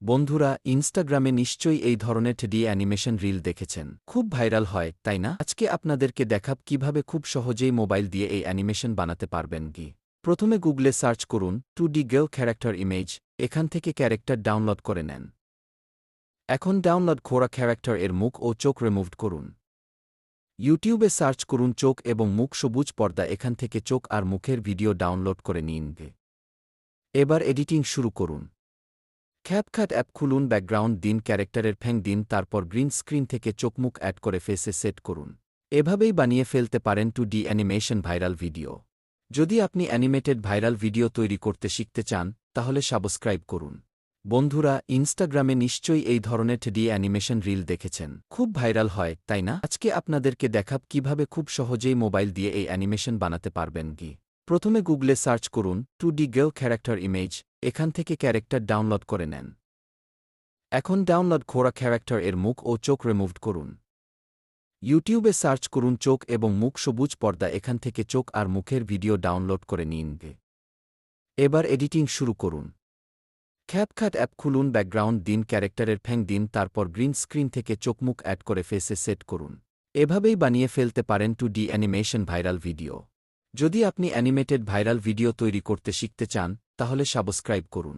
বন্ধুরা, ইনস্টাগ্রামে নিশ্চয়ই এই ধরনের 2D অ্যানিমেশন রিল দেখেছেন। খুব ভাইরাল হয়, তাই না? আজকে আপনাদেরকে দেখাব কিভাবে খুব সহজেই মোবাইল দিয়ে এই অ্যানিমেশন বানাতে পারবেন। প্রথমে গুগলে সার্চ করুন 2D গার্ল ক্যারেক্টার ইমেজ, এখান থেকে ক্যারেক্টার ডাউনলোড করে নেন। এখন ডাউনলোড করা ক্যারেক্টার এর মুখ ও চোখ রিমুভ করুন। ইউটিউবে সার্চ করুন চোখ এবং মুখ সবুজ পর্দা, এখান থেকে চোখ আর মুখের ভিডিও ডাউনলোড করে নিন। এবার এডিটিং শুরু করুন। ক্যাপকাট অ্যাপ খুলুন, ব্যাকগ্রাউন্ড দিন, ক্যারেক্টারের ঠ্যাং দিন, তারপর গ্রিন স্ক্রিন থেকে চোখমুখ অ্যাড করে ফেসে সেট করুন। এভাবেই বানিয়ে ফেলতে পারেন 2D অ্যানিমেশন ভাইরাল ভিডিও। যদি আপনি অ্যানিমেটেড ভাইরাল ভিডিও তৈরি করতে শিখতে চান, তাহলে সাবস্ক্রাইব করুন। বন্ধুরা, ইনস্টাগ্রামে নিশ্চয়ই এই ধরনের 2D অ্যানিমেশন রিল দেখেছেন। খুব ভাইরাল হয়, তাই না? আজকে আপনাদেরকে দেখাব কিভাবে খুব সহজেই মোবাইল দিয়ে এই অ্যানিমেশন বানাতে পারবেন। প্রথমে গুগলে সার্চ করুন 2D গার্ল ক্যারেক্টার ইমেজ, এখান থেকে ক্যারেক্টার ডাউনলোড করে নেন। এখন ডাউনলোড করা ক্যারেক্টার এর মুখ ও চোখ রিমুভ করুন। ইউটিউবে সার্চ করুন চোখ এবং মুখ সবুজ পর্দা, এখান থেকে চোখ আর মুখের ভিডিও ডাউনলোড করে নিন। এবার এডিটিং শুরু করুন। ক্যাপকাট অ্যাপ খুলুন, ব্যাকগ্রাউন্ড দিন, ক্যারেক্টারের ঠ্যাং দিন, তারপর গ্রিন স্ক্রিন থেকে চোখমুখ অ্যাড করে ফেসে সেট করুন। এভাবেই বানিয়ে ফেলতে পারেন 2D অ্যানিমেশন ভাইরাল ভিডিও। যদি আপনি অ্যানিমেটেড ভাইরাল ভিডিও তৈরি করতে শিখতে চান, তাহলে সাবস্ক্রাইব করুন।